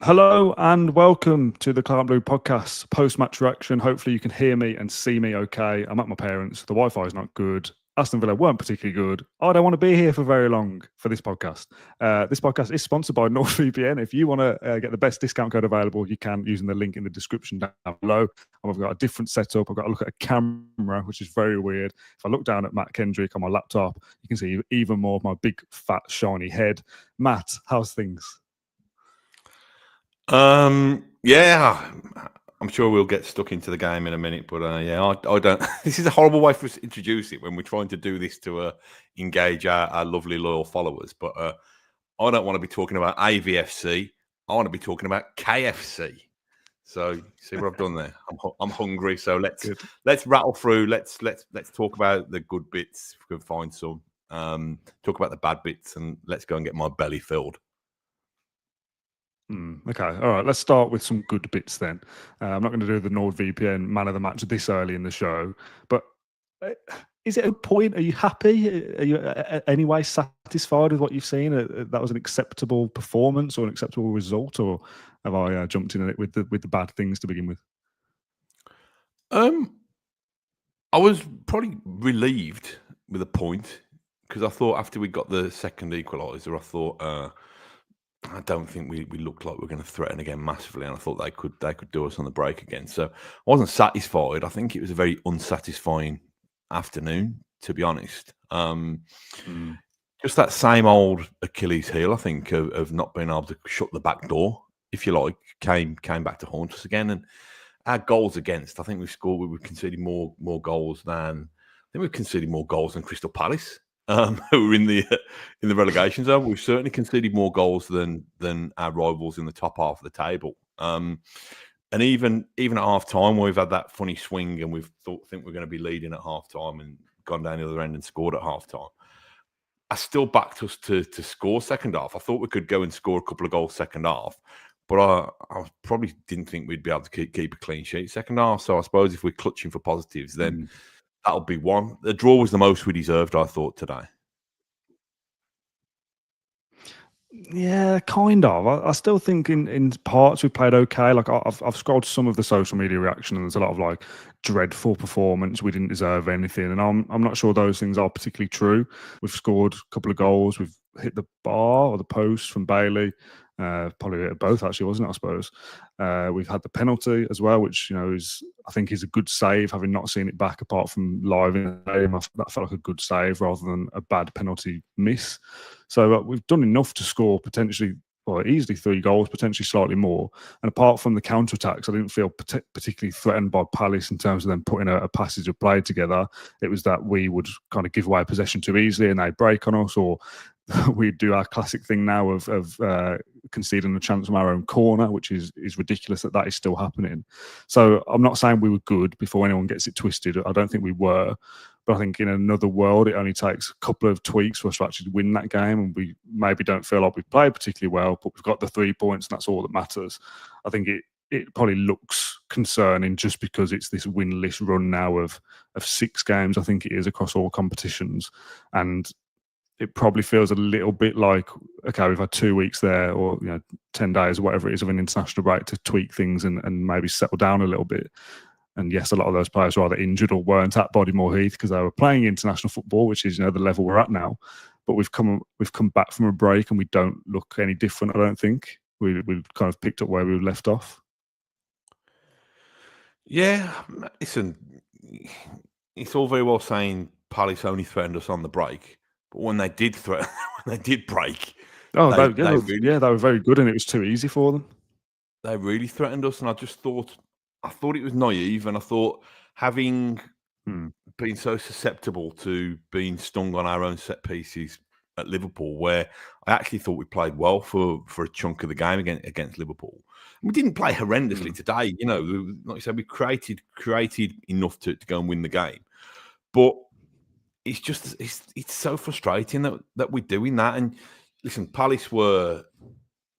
Hello and welcome to the Cloud Blue podcast post-match reaction. Hopefully you can hear me and see me okay. I'm at my parents. The Wi-Fi is not good. Aston Villa weren't particularly good. I don't want to be here for very long for this podcast. This podcast is sponsored by NordVPN. If you want to get the best discount code available, you can using the link in the description down below. I've got a different setup. I've got to look at a camera, which is very weird. If I look down at Matt Kendrick on my laptop, you can see even more of my big, fat, shiny head. Matt, how's things? Yeah, I'm sure we'll get stuck into the game in a minute, but I don't. This is a horrible way for us to introduce it when we're trying to do this to engage our lovely loyal followers. But I don't want to be talking about AVFC. I want to be talking about KFC. So see what I've done there. I'm hungry, so let's rattle through. Let's talk about the good bits if we can find some. Talk about the bad bits, and let's go and get my belly filled. Okay, all right. Let's start with some good bits then. I'm not going to do the NordVPN man of the match this early in the show, but is it a point? Are you happy? Are you anyway satisfied with what you've seen? That was an acceptable performance or an acceptable result, or have I jumped in it with the bad things to begin with? I was probably relieved with a point because I thought after we got the second equaliser, I thought. I don't think we looked like we were going to threaten again massively, and I thought they could do us on the break again. So I wasn't satisfied. I think it was a very unsatisfying afternoon, to be honest. Just that same old Achilles heel, I think, of not being able to shut the back door, if you like, came back to haunt us again. And our goals against, I think we conceded more goals than we've conceded more goals than Crystal Palace. Who were in the relegation zone. We've certainly conceded more goals than our rivals in the top half of the table. And even at half time, we've had that funny swing, and think we're going to be leading at half time, and gone down the other end and scored at half time. I still backed us to score second half. I thought we could go and score a couple of goals second half, but I probably didn't think we'd be able to keep a clean sheet second half. So I suppose if we're clutching for positives, then. That'll be one. The draw was the most we deserved, I thought, today. Yeah, kind of. I still think in parts we played okay. Like I've scrolled some of the social media reaction, and there's a lot of like dreadful performance. We didn't deserve anything, and I'm not sure those things are particularly true. We've scored a couple of goals. We've hit the bar or the post from Bailey. Probably both actually, wasn't it? I suppose we've had the penalty as well, which I think is a good save. Having not seen it back apart from live in the game, that felt like a good save rather than a bad penalty miss. So we've done enough to score potentially, well, easily 3 goals, potentially slightly more. And apart from the counter attacks, I didn't feel particularly threatened by Palace in terms of them putting a passage of play together. It was that we would kind of give away possession too easily and they'd break on us, or we do our classic thing now of conceding a chance from our own corner, which is ridiculous that is still happening. So I'm not saying we were good before anyone gets it twisted. I don't think we were. But I think in another world, it only takes a couple of tweaks for us to actually win that game. And we maybe don't feel like we've played particularly well, but we've got the 3 points and that's all that matters. I think it probably looks concerning just because it's this winless run now of 6 games, I think it is, across all competitions. And it probably feels a little bit like, okay, we've had 2 weeks there, or 10 days or whatever it is of an international break to tweak things and maybe settle down a little bit. And yes, a lot of those players were either injured or weren't at Bodymoor Heath because they were playing international football, which is the level we're at now. But we've come back from a break and we don't look any different. I don't think we've kind of picked up where we left off. Yeah, listen, it's all very well saying Palace only threatened us on the break, but when they did threaten, when they did break, they were very good, and it was too easy for them. They really threatened us, and I thought it was naive, and I thought having been so susceptible to being stung on our own set pieces at Liverpool, where I actually thought we played well for a chunk of the game against Liverpool. We didn't play horrendously today. Like you said, we created enough to go and win the game. But it's just it's so frustrating that we're doing that. And listen, Palace were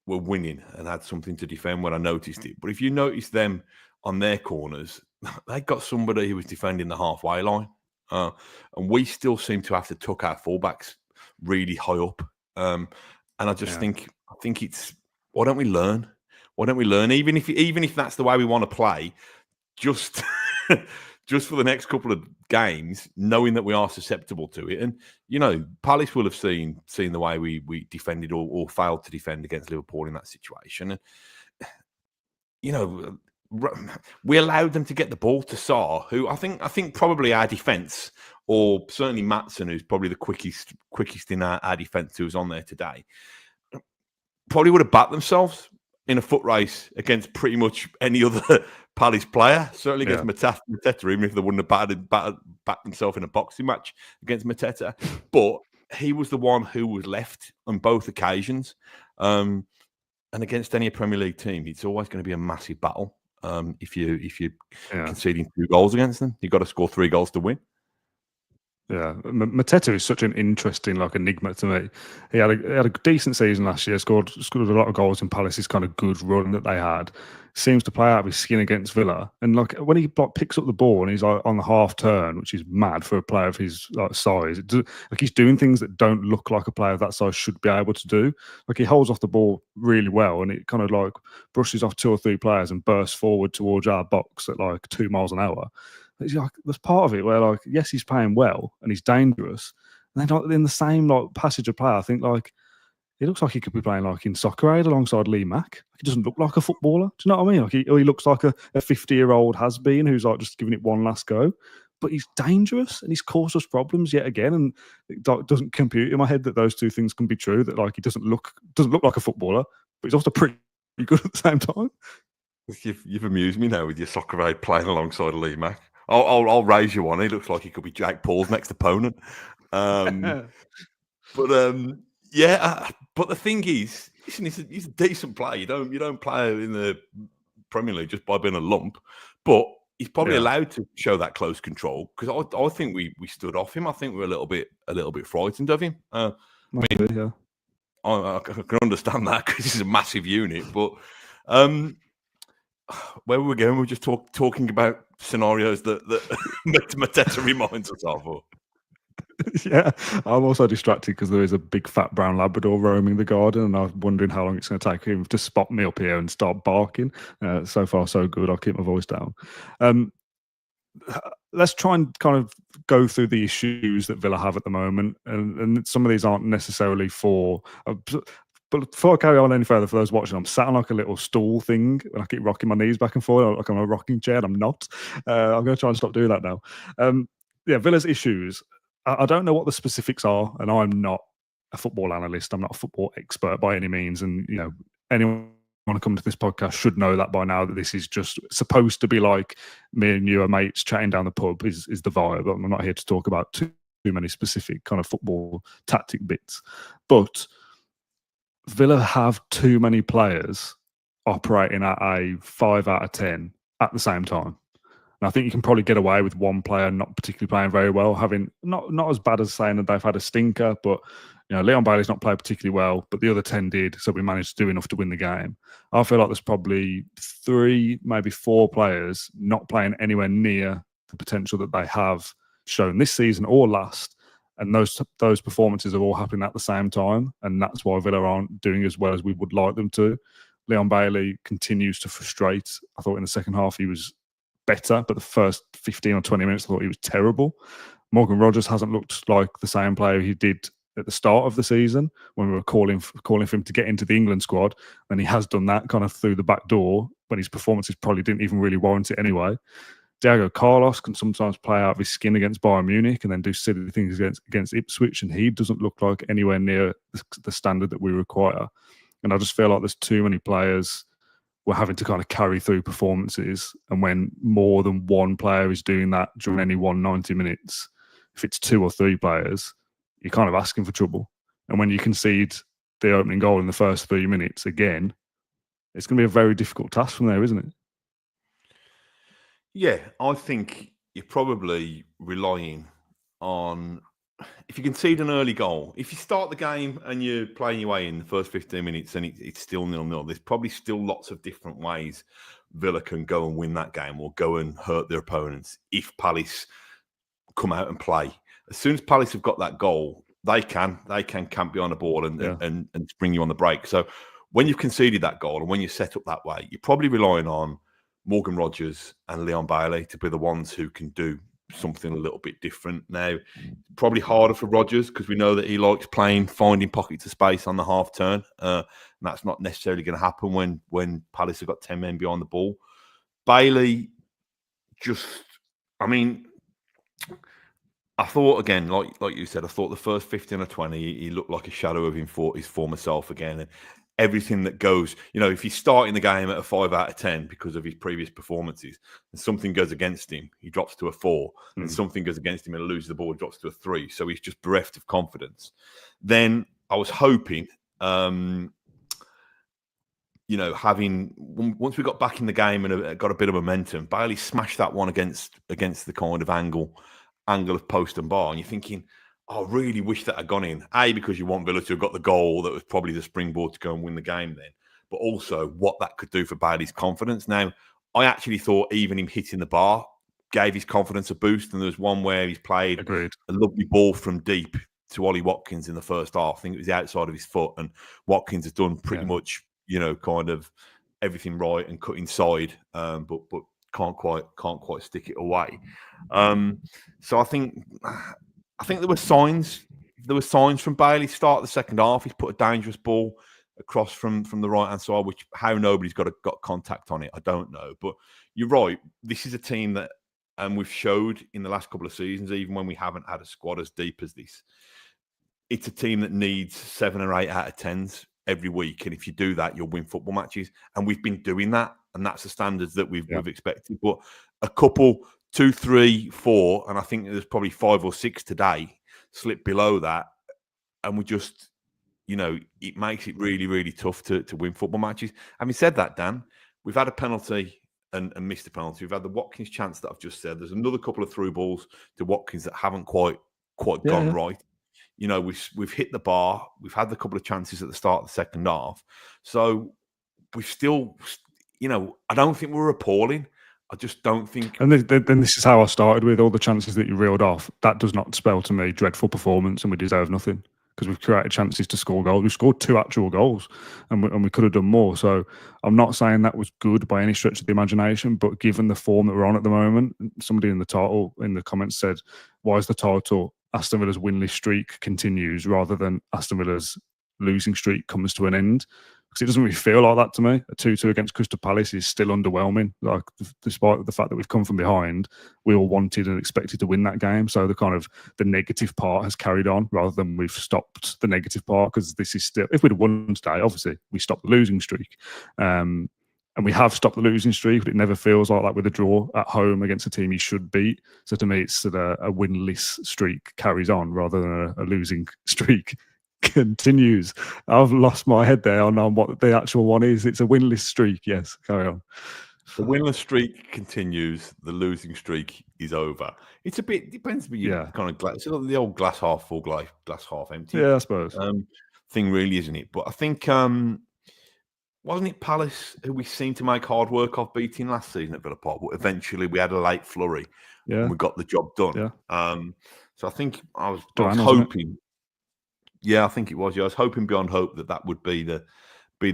winning and had something to defend when I noticed it. But if you notice them on their corners, they got somebody who was defending the halfway line. And we still seem to have to tuck our fullbacks really high up. And I just think it's, why don't we learn? Why don't we learn? Even if that's the way we want to play, just just for the next couple of games, knowing that we are susceptible to it. And Palace will have seen the way we defended or failed to defend against Liverpool in that situation. And we allowed them to get the ball to Sarr, who I think probably our defence, or certainly Maatsen, who's probably the quickest in our defence who was on there today, probably would have backed themselves in a foot race against pretty much any other Palace player. Certainly against Mateta, even if they wouldn't have backed themselves in a boxing match against Mateta. But he was the one who was left on both occasions. And against any Premier League team, it's always going to be a massive battle. If you're conceding 2 goals against them, you've got to score 3 goals to win. Yeah, Mateta is such an interesting enigma to me. He had a decent season last year, scored a lot of goals in Palace's kind of good run that they had. Seems to play out of his skin against Villa, and when he picks up the ball and he's on the half turn, which is mad for a player of his size. He's doing things that don't look like a player of that size should be able to do. He holds off the ball really well, and it kind of brushes off 2 or 3 players and bursts forward towards our box at 2 miles an hour. There's part of it where, yes, he's playing well and he's dangerous. And then in the same passage of play, I think he looks like he could be playing in Soccer Aid alongside Lee Mack. He doesn't look like a footballer. Do you know what I mean? He looks like a 50-year-old has-been who's just giving it one last go. But he's dangerous and he's caused us problems yet again. And it doesn't compute in my head that those two things can be true. That he doesn't look like a footballer, but he's also pretty good at the same time. You've amused me now with your Soccer Aid playing alongside Lee Mack. I'll raise you one. He looks like he could be Jake Paul's next opponent. But the thing is, listen, he's a decent player. You don't play in the Premier League just by being a lump. But he's probably allowed to show that close control, because I think we stood off him. I think we're a little bit frightened of him. I can understand that because he's a massive unit. But where were we going? We were just talking about scenarios that Mateta reminds us of. Yeah, I'm also distracted because there is a big fat brown Labrador roaming the garden, and I'm wondering how long it's going to take him to spot me up here and start barking. So far, so good. I'll keep my voice down. Let's try and kind of go through the issues that Villa have at the moment, and some of these aren't necessarily for. But before I carry on any further, for those watching, I'm sat on a little stool thing, and I keep rocking my knees back and forth like I'm a rocking chair, and I'm not. I'm going to try and stop doing that now. Villa's issues. I don't know what the specifics are, and I'm not a football analyst. I'm not a football expert by any means. And, anyone want to come to this podcast should know that by now, that this is just supposed to be like me and you are mates chatting down the pub is the vibe. I'm not here to talk about too many specific kind of football tactic bits. But Villa have too many players operating at a 5 out of 10 at the same time. And I think you can probably get away with one player not particularly playing very well, having not as bad as saying that they've had a stinker, but Leon Bailey's not played particularly well, but the other 10 did, so we managed to do enough to win the game. I feel like there's probably 3, maybe 4 players not playing anywhere near the potential that they have shown this season or last. And those performances are all happening at the same time, and that's why Villa aren't doing as well as we would like them to. Leon Bailey continues to frustrate. I thought in the second half he was better, but the first 15 or 20 minutes I thought he was terrible. Morgan Rogers hasn't looked like the same player he did at the start of the season when we were calling for him to get into the England squad, and he has done that kind of through the back door when his performances probably didn't even really warrant it anyway. Diego Carlos can sometimes play out of his skin against Bayern Munich and then do silly things against Ipswich, and he doesn't look like anywhere near the standard that we require. And I just feel like there's too many players we're having to kind of carry through performances, and when more than one player is doing that during any 190 minutes, if it's 2 or 3 players, you're kind of asking for trouble. And when you concede the opening goal in the first 3 minutes again, it's going to be a very difficult task from there, isn't it? Yeah, I think you're probably relying on, if you concede an early goal, if you start the game and you're playing your way in the first 15 minutes and it's still 0-0, there's probably still lots of different ways Villa can go and win that game or go and hurt their opponents if Palace come out and play. As soon as Palace have got that goal, they can camp behind the ball and spring you on the break. So when you've conceded that goal and when you're set up that way, you're probably relying on Morgan Rogers and Leon Bailey to be the ones who can do something a little bit different. Now, probably harder for Rogers because we know that he likes finding pockets of space on the half turn. And that's not necessarily going to happen when Palace have got 10 men behind the ball. Bailey I thought, again, like you said, I thought the first 15 or 20, he looked like a shadow of his former self again. And everything that goes, if he's starting the game at a 5 out of 10 because of his previous performances, and something goes against him, he drops to a 4. And something goes against him and loses the ball, drops to a 3. So he's just bereft of confidence. Then I was hoping, once we got back in the game and got a bit of momentum, Bailey smashed that one against the kind of angle of post and bar, and you're thinking, I really wish that had gone in. A, because you want Villa to have got the goal that was probably the springboard to go and win the game then, but also what that could do for Bailey's confidence. Now, I actually thought even him hitting the bar gave his confidence a boost, and there was one where he's played a lovely ball from deep to Oly Watkins in the first half. I think it was the outside of his foot, and Watkins has done pretty much, kind of everything right and cut inside, but can't quite stick it away. So I think there were signs. There were signs from Bailey start the second half. He's put a dangerous ball across from the right hand side, which how nobody's got contact on it, I don't know. But you're right. This is a team that, and we've showed in the last couple of seasons, even when we haven't had a squad as deep as this, it's a team that needs 7 or 8 out of 10s every week. And if you do that, you'll win football matches. And we've been doing that. And that's the standards that we've expected. But a couple, 2, 3, 4, and I think there's probably 5 or 6 today, slip below that. And we just, it makes it really, really tough to win football matches. Having said that, Dan, we've had a penalty and missed a penalty. We've had the Watkins chance that I've just said. There's another couple of through balls to Watkins that haven't quite gone right. We've hit the bar. We've had the couple of chances at the start of the second half. So we've still, I don't think we're appalling. I just don't think. And then this is how I started with all the chances that you reeled off. That does not spell to me dreadful performance and we deserve nothing because we've created chances to score goals. We scored 2 actual goals and we could have done more. So I'm not saying that was good by any stretch of the imagination, but given the form that we're on at the moment, somebody in the comments said, why is the title Aston Villa's winless streak continues rather than Aston Villa's losing streak comes to an end? Because it doesn't really feel like that to me. A 2-2 against Crystal Palace is still underwhelming. Like, despite the fact that we've come from behind, we all wanted and expected to win that game. So the negative part has carried on rather than we've stopped the negative part. Because this is still, if we'd have won today, obviously we stopped the losing streak, and we have stopped the losing streak. But it never feels like that with a draw at home against a team you should beat. So to me, it's that a winless streak carries on rather than a losing streak continues. I've lost my head there on what the actual one is. It's a winless streak. Yes, carry on. The winless streak continues. The losing streak is over. It's a bit depends, but kind of glass. It's the old glass half full, glass half empty. Yeah, I suppose. Thing really, isn't it? But I think wasn't it Palace who we seemed to make hard work of beating last season at Villa Park? But eventually we had a late flurry and we got the job done. Yeah. So I think I was hoping. Yeah, I think it was. Yeah, I was hoping beyond hope that would be the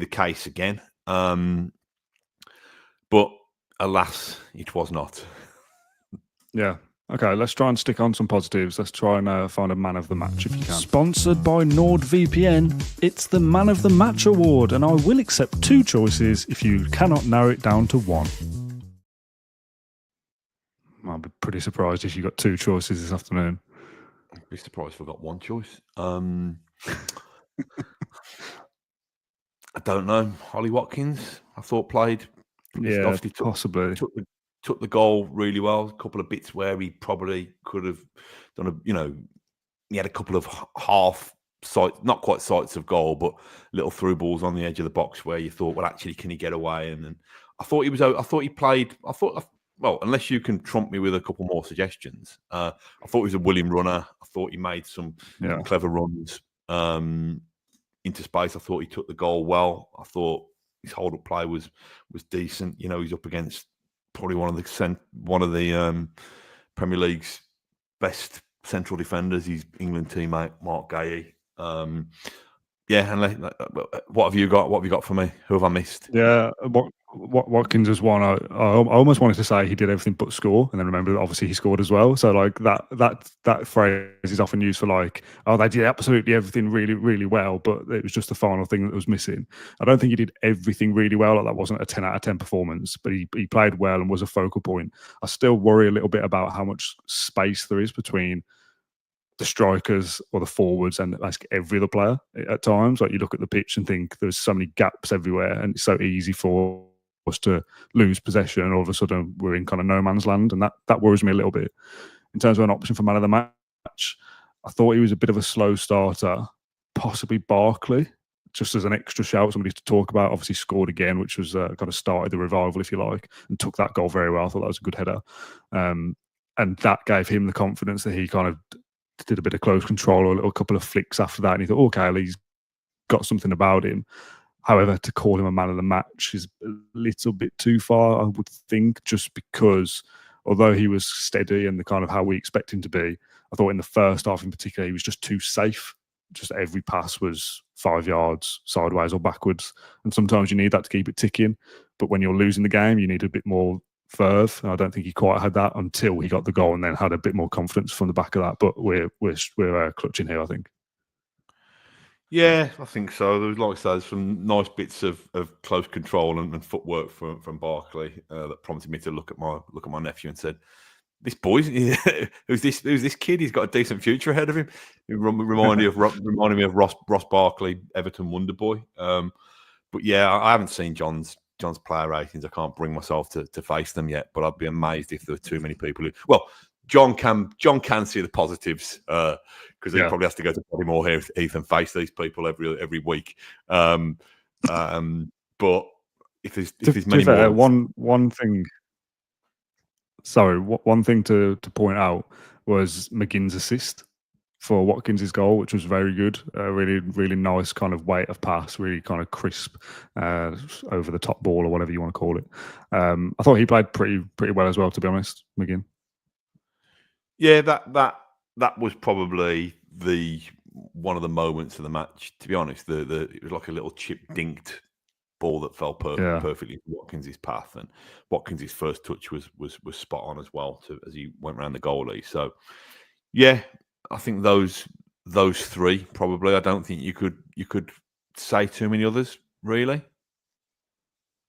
case again. But alas, it was not. Yeah. Okay, let's try and stick on some positives. Let's try and find a man of the match if you can. Sponsored by NordVPN, it's the Man of the Match award, and I will accept 2 choices if you cannot narrow it down to 1. I'll be pretty surprised if you got 2 choices this afternoon. I'd be surprised if I got 1 choice. I don't know. Oly Watkins, I thought played. Yeah, possibly. Took the goal really well. A couple of bits where he probably could have done he had a couple of half sight, not quite sights of goal, but little through balls on the edge of the box where you thought, well, actually, can he get away? And then I thought he played. Well, unless you can trump me with a couple more suggestions, I thought he was a willing runner. I thought he made some clever runs into space. I thought he took the goal well. I thought his hold-up play was decent. He's up against probably one of the Premier League's best central defenders. His England teammate Mark Gahey. Yeah, and what have you got? What have you got for me? Who have I missed? Yeah, Watkins has won. I almost wanted to say he did everything but score, and then remember that obviously he scored as well. So like that phrase is often used for like, oh, they did absolutely everything really really well, but it was just the final thing that was missing. I don't think he did everything really well. Like that wasn't a 10 out of 10 performance, but he played well and was a focal point. I still worry a little bit about how much space there is between the strikers or the forwards and basically every other player at times. Like you look at the pitch and think there's so many gaps everywhere, and it's so easy for us to lose possession, and all of a sudden we're in kind of no man's land, and that worries me a little bit. In terms of an option for man of the match, I thought he was a bit of a slow starter, possibly Barkley, just as an extra shout, somebody to talk about. Obviously scored again, which was kind of started the revival, if you like, and took that goal very well. I thought that was a good header. And that gave him the confidence that he kind of did a bit of close control or a little couple of flicks after that, and he thought, okay, he's got something about him. However, to call him a man of the match is a little bit too far, I would think, just because although he was steady and the kind of how we expect him to be, I thought in the first half in particular, he was just too safe. Just every pass was 5 yards sideways or backwards. And sometimes you need that to keep it ticking. But when you're losing the game, you need a bit more verve. And I don't think he quite had that until he got the goal and then had a bit more confidence from the back of that. But we're clutching here, I think. Yeah, I think so. There was, like I said, some nice bits of close control and footwork from Barkley that prompted me to look at my nephew and said, "This boy, who's this kid? He's got a decent future ahead of him." It reminded me of Ross Barkley, Everton wonder boy. But yeah, I haven't seen John's player ratings. I can't bring myself to face them yet. But I'd be amazed if there were too many people who. Well, John can see the positives because he probably has to go to Bodymore here, Heath, and face these people every week. But if there's many fair, more, one thing. Sorry, one thing to point out was McGinn's assist for Watkins' goal, which was very good. Really, really nice kind of weight of pass, really kind of crisp over the top ball or whatever you want to call it. I thought he played pretty well as well, to be honest, McGinn. Yeah, that was probably one of the moments of the match. To be honest, it was like a little chip dinked ball that fell perfectly into Watkins' path, and Watkins' first touch was spot on as well as he went around the goalie. So yeah, I think those three probably. I don't think you could say too many others really.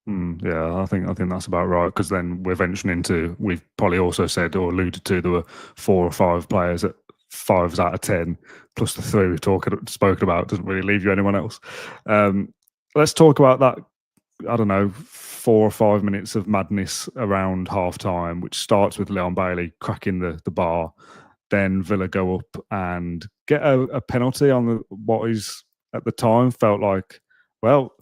Yeah, I think that's about right, because then we're venturing into, we've probably also said or alluded to, there were 4 or 5 players at 5s out of 10, plus the 3 we've spoken about. Doesn't really leave you anyone else. Let's talk about that. I don't know, 4 or 5 minutes of madness around half time, which starts with Leon Bailey cracking the bar. Then Villa go up and get a penalty on what is at the time felt like, well,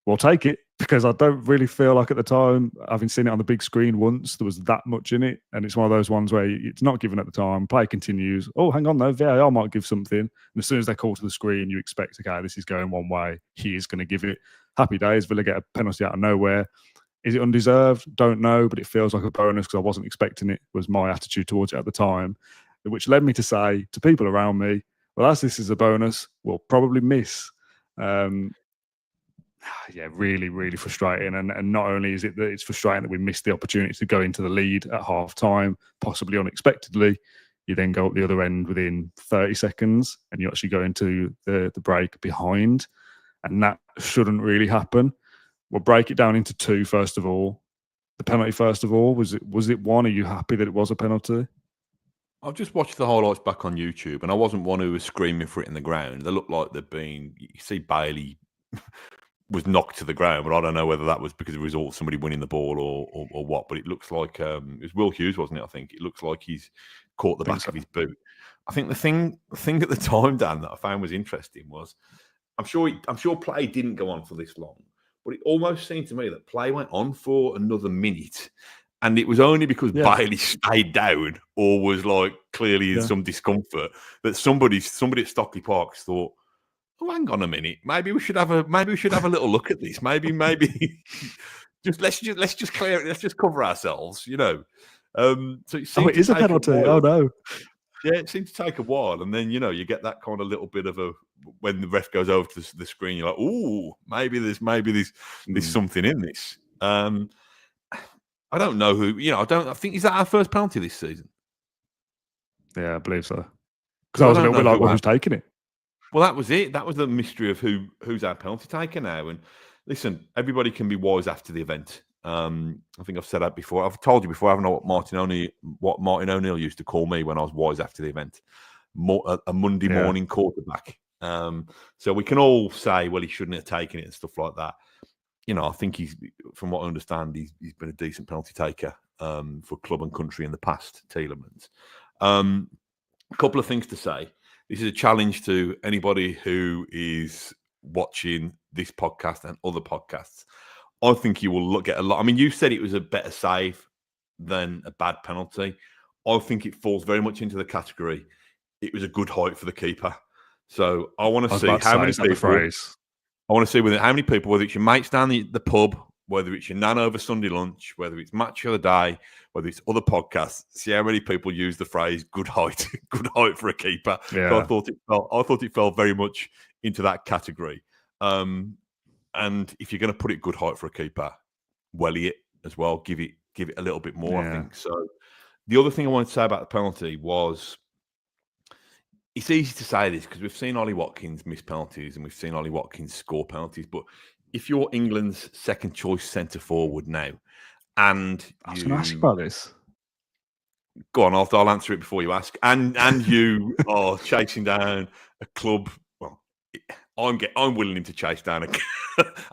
we'll take it, because I don't really feel like at the time, having seen it on the big screen once, there was that much in it. And it's one of those ones where it's not given at the time. Play continues. Oh, hang on though, VAR might give something. And as soon as they call to the screen, you expect, okay, this is going one way. He is going to give it. Happy days. Villa get a penalty out of nowhere. Is it undeserved? Don't know, but it feels like a bonus because I wasn't expecting it, was my attitude towards it at the time, which led me to say to people around me, well, as this is a bonus, we'll probably miss. Yeah, really, really frustrating. And not only is it that it's frustrating that we missed the opportunity to go into the lead at half time, possibly unexpectedly, you then go up the other end within 30 seconds and you actually go into the break behind. And that shouldn't really happen. We'll break it down into 2, first of all. The penalty, first of all, was it 1? Are you happy that it was a penalty? I've just watched the highlights back on YouTube, and I wasn't one who was screaming for it in the ground. They looked like they'd been. You see, Bailey was knocked to the ground, but I don't know whether that was because it was all somebody winning the ball or what. But it looks like it was Will Hughes, wasn't it? I think it looks like he's caught the back of his boot. I think the thing at the time, Dan, that I found was interesting was, I'm sure play didn't go on for this long, but it almost seemed to me that play went on for another minute. And it was only because Bailey stayed down or was like clearly in some discomfort that somebody at Stockley Parks thought, oh, hang on a minute, maybe we should have a little look at this. Maybe let's just clear it, let's just cover ourselves, you know. So it is a penalty. Oh no. Yeah, it seemed to take a while, and then you get that kind of little bit of a when the ref goes over to the screen, you're like, "Ooh, maybe there's something in this." I don't know who. I think is that our first penalty this season. Yeah, I believe so. Because I was a little bit like, who's taking it? Well, that was it. That was the mystery of who's our penalty taker now. And listen, everybody can be wise after the event. I think I've said that before. I've told you before. I don't know what Martin O'Neill used to call me when I was wise after the event. A Monday morning quarterback. So we can all say, well, he shouldn't have taken it and stuff like that. I think from what I understand, he's been a decent penalty taker for club and country in the past, Tielemans. A couple of things to say. This is a challenge to anybody who is watching this podcast and other podcasts. I think you will get a lot. I mean, you said it was a better save than a bad penalty. I think it falls very much into the category. It was a good height for the keeper. So I want to see how many people. I want to see how many people, whether it's your mates down the pub, whether it's your nan over Sunday lunch, whether it's match of the day, whether it's other podcasts, see how many people use the phrase "good height," good height for a keeper. Yeah. So I thought it fell very much into that category. And if you're going to put it good height for a keeper, welly it as well. Give it a little bit more. Yeah. I think so. The other thing I wanted to say about the penalty was, it's easy to say this because we've seen Oly Watkins miss penalties and we've seen Oly Watkins score penalties. But if you're England's second choice centre forward now, and I was going to ask you about this. Go on, I'll answer it before you ask. And you are chasing down a club. Well, I'm willing to chase down a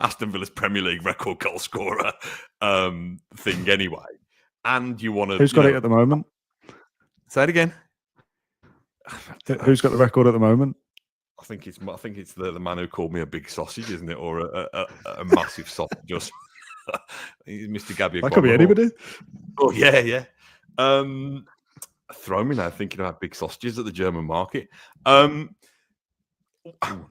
Aston Villa's Premier League record goal scorer thing anyway. And you want to. Who's got it at the moment? Say it again. Who's got the record at the moment? I think it's the man who called me a big sausage, isn't it, or a massive sausage? Just Mr. Gabby. That could be anybody. Oh yeah. Throw me now thinking about big sausages at the German market. Nice.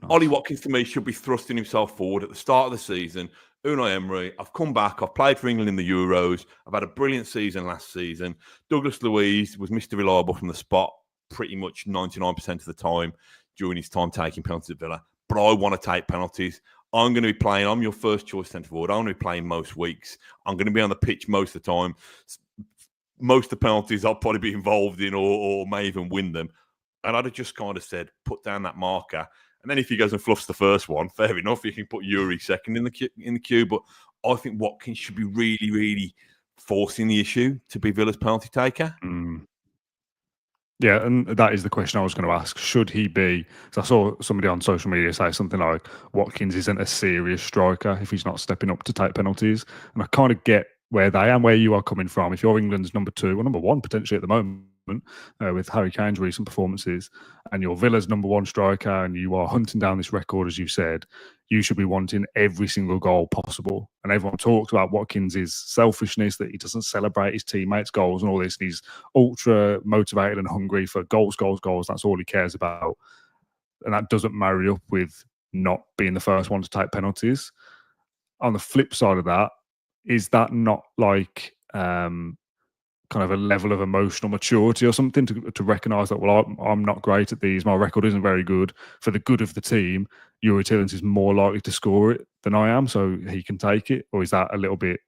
Oly Watkins to me should be thrusting himself forward at the start of the season. Unai Emery, I've come back. I've played for England in the Euros. I've had a brilliant season last season. Douglas Luiz was Mr. Reliable from the spot pretty much 99% of the time during his time taking penalties at Villa. But I want to take penalties. I'm going to be playing. I'm your first choice centre forward. I'm going to be playing most weeks. I'm going to be on the pitch most of the time. Most of the penalties I'll probably be involved in or may even win them. And I'd have just kind of said, put down that marker. And then if he goes and fluffs the first one, fair enough. You can put Yuri second in the queue. But I think Watkins should be really, really forcing the issue to be Villa's penalty taker. Yeah, and that is the question I was going to ask. Should he be? Because I saw somebody on social media say something like, Watkins isn't a serious striker if he's not stepping up to take penalties. And I kind of get where they and where you are coming from. If you're England's number 2 or number 1 potentially at the moment, with Harry Kane's recent performances, and you're Villa's number 1 striker, and you are hunting down this record, as you said, you should be wanting every single goal possible. And everyone talks about Watkins' selfishness, that he doesn't celebrate his teammates' goals and all this. And he's ultra motivated and hungry for goals. That's all he cares about. And that doesn't marry up with not being the first one to take penalties. On the flip side of that, is that not like kind of a level of emotional maturity or something to recognise that, well, I'm not great at these, my record isn't very good. For the good of the team, Yuri Tielemans is more likely to score it than I am, so he can take it? Or is that a little bit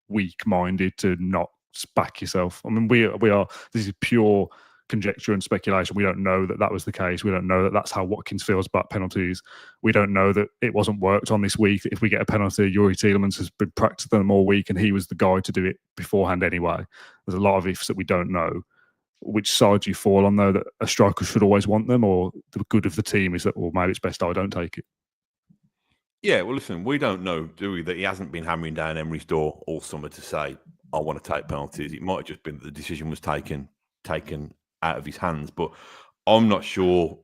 weak-minded to not back yourself? I mean, we are, this is pure conjecture and speculation. We don't know that was the case. We don't know that that's how Watkins feels about penalties. We don't know that it wasn't worked on this week. If we get a penalty, Yuri Tielemans has been practicing them all week and he was the guy to do it beforehand anyway. There's a lot of ifs that we don't know. Which side do you fall on, though, that a striker should always want them, or the good of the team is that, well, maybe it's best I don't take it? Yeah, well, listen, we don't know, do we, that he hasn't been hammering down Emery's door all summer to say, I want to take penalties. It might have just been that the decision was taken out of his hands, but I'm not sure.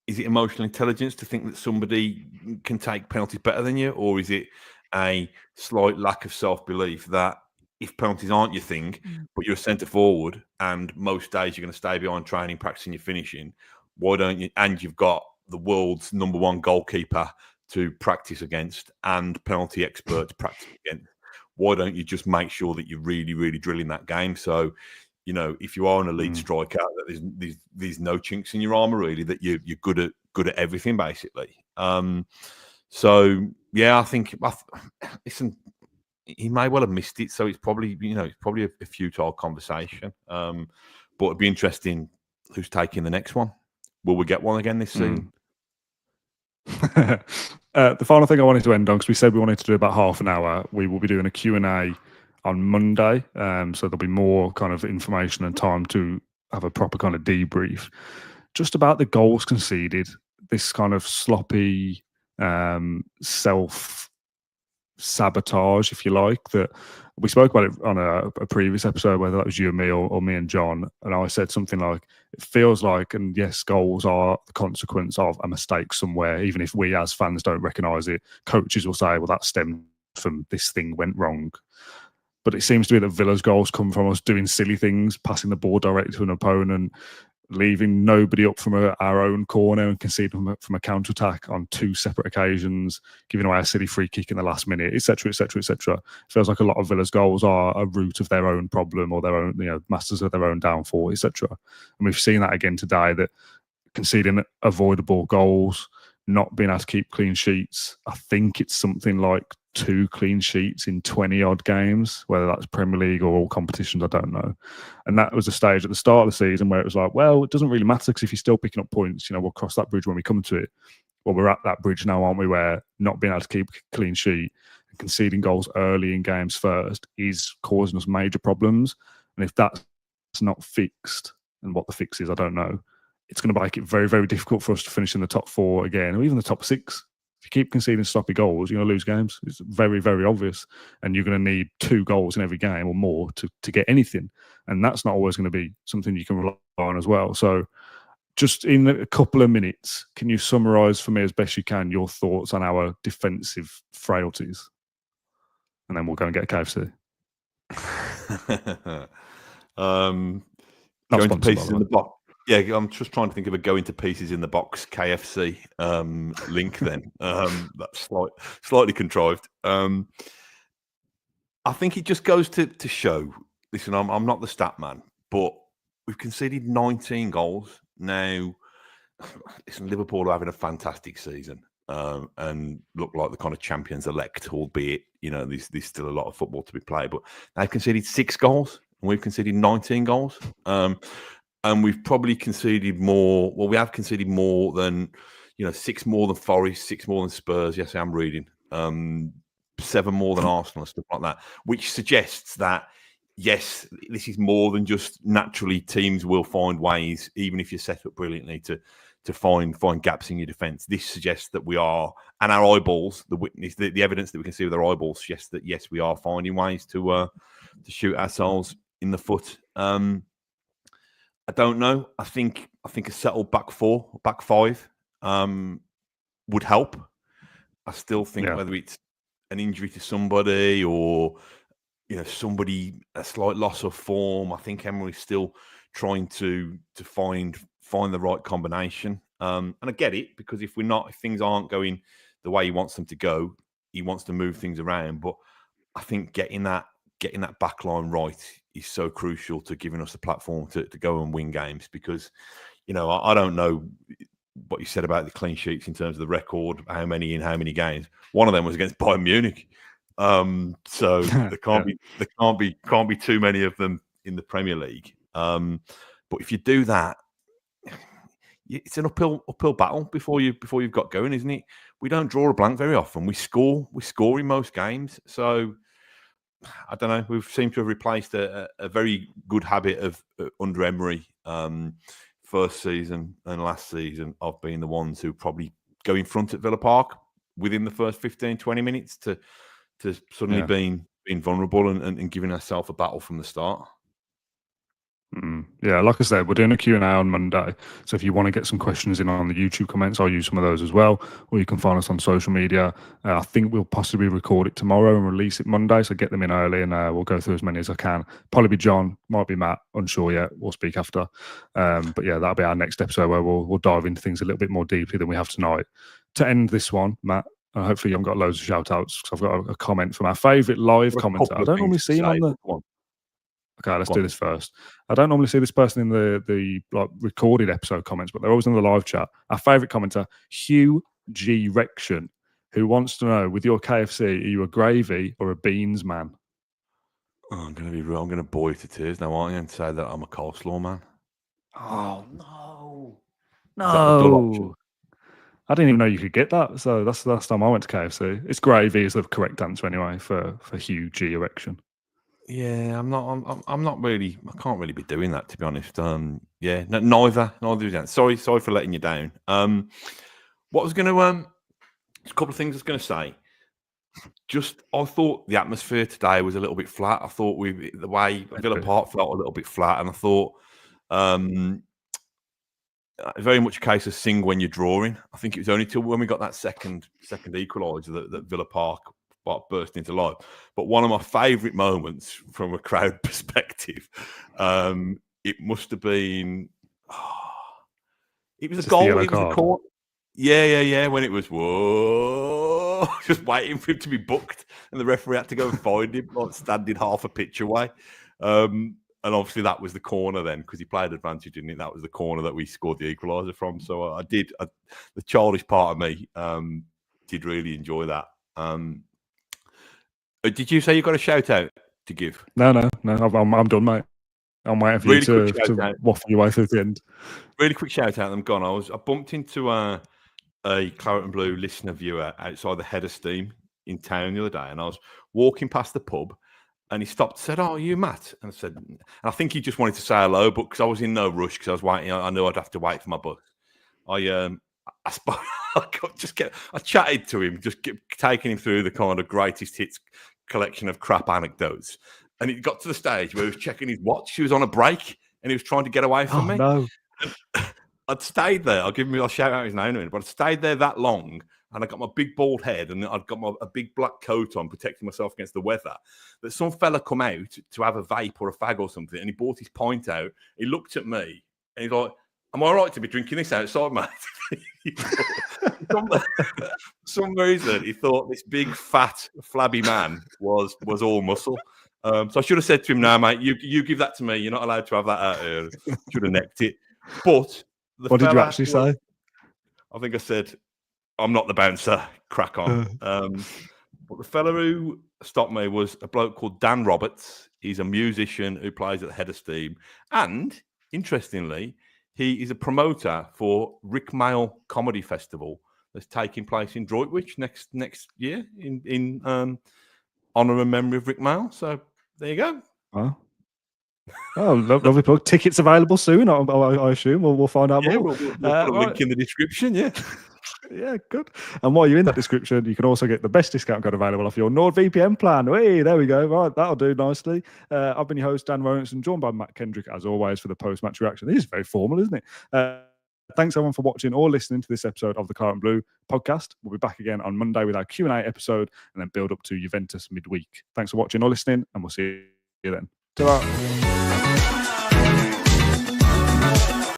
Is it emotional intelligence to think that somebody can take penalties better than you, or is it a slight lack of self-belief that if penalties aren't your thing, but you're a centre forward and most days you're going to stay behind training, practicing your finishing, why don't you? And you've got the world's number 1 goalkeeper to practice against and penalty expert to practice against. Why don't you just make sure that you're really, really drilling that game? So you know, if you are an elite striker, that there's no chinks in your armor really. That you're good at everything basically. So yeah, I think listen, he may well have missed it, so it's probably a futile conversation. But it'd be interesting who's taking the next one. Will we get one again this season? The final thing I wanted to end on, because we said we wanted to do about half an hour, we will be doing a Q&A on Monday. So there'll be more kind of information and time to have a proper kind of debrief. Just about the goals conceded, this kind of sloppy self-sabotage, if you like, that we spoke about it on a previous episode, whether that was you and me or me and John, and I said something like, it feels like, and yes, goals are the consequence of a mistake somewhere, even if we as fans don't recognise it. Coaches will say, well, that stemmed from this thing went wrong. But it seems to be that Villa's goals come from us doing silly things, passing the ball directly to an opponent, leaving nobody up from our own corner and conceding from a counter-attack on 2 separate occasions, giving away a silly free kick in the last minute, etc., etc., etc. Feels like a lot of Villa's goals are a root of their own problem or their own, masters of their own downfall, etc. And we've seen that again today, that conceding avoidable goals, not being able to keep clean sheets. I think it's something like 2 clean sheets in 20-odd games, whether that's Premier League or all competitions, I don't know. And that was a stage at the start of the season where it was like, well, it doesn't really matter because if you're still picking up points, we'll cross that bridge when we come to it. Well, we're at that bridge now, aren't we, where not being able to keep a clean sheet and conceding goals early in games first is causing us major problems. And if that's not fixed, and what the fix is, I don't know, it's going to make it very, very difficult for us to finish in the top 4 again, or even the top 6. If you keep conceding sloppy goals, you're going to lose games. It's very, very obvious. And you're going to need 2 goals in every game or more to get anything. And that's not always going to be something you can rely on as well. So just in a couple of minutes, can you summarise for me as best you can your thoughts on our defensive frailties? And then we'll go and get a KFC. Going to pieces in the box. Yeah, I'm just trying to think of a go into pieces in the box KFC link then. That's slightly contrived. I think it just goes to show, listen, I'm not the stat man, but we've conceded 19 goals. Now, listen, Liverpool are having a fantastic season and look like the kind of champions elect, albeit, there's still a lot of football to be played, but they've conceded 6 goals and we've conceded 19 goals. And we've probably conceded more. Well, we have conceded more than, 6 more than Forest, 6 more than Spurs. Yes, I'm reading. 7 more than Arsenal, stuff like that, which suggests that, yes, this is more than just naturally teams will find ways, even if you're set up brilliantly, to find gaps in your defence. This suggests that we are, and our eyeballs, the witness, the evidence that we can see with our eyeballs suggests that, yes, we are finding ways to shoot ourselves in the foot. I don't know. I think a settled back 4, back 5 would help. I still think whether it's an injury to somebody or somebody a slight loss of form, I think Emery's still trying to find the right combination. And I get it, because if things aren't going the way he wants them to go, he wants to move things around. But I think getting that back line right is so crucial to giving us a platform to go and win games, because, I don't know what you said about the clean sheets in terms of the record, how many in how many games. One of them was against Bayern Munich. So there can't be too many of them in the Premier League. But if you do that, it's an uphill battle before you've got going, isn't it? We don't draw a blank very often. We score in most games. So I don't know. We've seemed to have replaced a very good habit of under Emery, first season and last season, of being the ones who probably go in front at Villa Park within the first 15, 20 minutes to suddenly being vulnerable and giving ourselves a battle from the start. Yeah, like I said, we're doing a Q&A on Monday. So if you want to get some questions in on the YouTube comments, I'll use some of those as well. Or you can find us on social media. I think we'll possibly record it tomorrow and release it Monday. So get them in early and we'll go through as many as I can. Probably be John, might be Matt, unsure yet. We'll speak after. But yeah, that'll be our next episode where we'll dive into things a little bit more deeply than we have tonight. To end this one, Matt, hopefully you haven't got loads of shout outs, because I've got a comment from our favourite live commentator. I don't normally see him on the... Okay, let's do this first. I don't normally see this person in the like recorded episode comments, but they're always in the live chat. Our favourite commenter, Hugh G. Rection, who wants to know, with your KFC, are you a gravy or a beans man? Oh, I'm going to be real. I'm going to bore you to tears now, aren't you? And say that I'm a coleslaw man. Oh, no. Is that the dull option? No. I didn't even know you could get that. So that's the last time I went to KFC. It's gravy is the correct answer anyway for Hugh G. Erection. Yeah, I'm not really. I can't really be doing that, to be honest. Yeah, no, neither is that. Sorry for letting you down. What I was going to a couple of things I was going to say. Just, I thought the atmosphere today was a little bit flat. I thought the way Villa Park felt a little bit flat, and I thought very much a case of sing when you're drawing. I think it was only till when we got that second equaliser that Villa Park burst into life. But one of my favourite moments from a crowd perspective, it must have been. It was a goal. It was a corner. Yeah. When it was whoa, just waiting for him to be booked, and the referee had to go and find him, like standing half a pitch away. And obviously that was the corner then, because he played advantage, didn't he? That was the corner that we scored the equaliser from. So the childish part of me did really enjoy that. Did you say you got a shout out to give? No. I'm done, mate. I'm waiting for you to waffle your way through the end. Really quick shout out. I'm gone. I bumped into a Claret and Blue listener viewer outside the Head of Steam in town the other day, and I was walking past the pub, and he stopped and said, "Oh, are you Matt?" And I said, and I think he just wanted to say hello, but because I was in no rush, because I was waiting, I knew I'd have to wait for my bus. I chatted to him, just taking him through the kind of greatest hits collection of crap anecdotes. And it got to the stage where he was checking his watch. He was on a break and he was trying to get away from me. No. I'd stayed there. I'll shout out his name in a minute, but I'd stayed there that long, and I got my big bald head and I'd got a big black coat on, protecting myself against the weather, that some fella come out to have a vape or a fag or something, and he brought his pint out. He looked at me and he's like, "Am I right to be drinking this outside, mate?" For some reason, he thought this big, fat, flabby man was all muscle. So I should have said to him, "No, mate, you give that to me. You're not allowed to have that out here." Should have necked it. But what did you actually say? I think I said, "I'm not the bouncer. Crack on." But the fella who stopped me was a bloke called Dan Roberts. He's a musician who plays at the Head of Steam, and interestingly, he is a promoter for Rick Mail Comedy Festival that's taking place in Droitwich next year in honour and memory of Rick Mail. So there you go. Wow. Oh, lovely plug. Tickets available soon, I assume. We'll find out more. We'll put a link in the description, yeah. Yeah, good. And while you're in that description, you can also get the best discount code available off your NordVPN plan. Hey, there we go. Right, that'll do nicely. I've been your host, Dan Rolinson, joined by Matt Kendrick, as always, for the post-match reaction. This is very formal, isn't it? Thanks, everyone, for watching or listening to this episode of the Claret and Blue podcast. We'll be back again on Monday with our Q&A episode and then build up to Juventus midweek. Thanks for watching or listening, and we'll see you then. Ta-ra.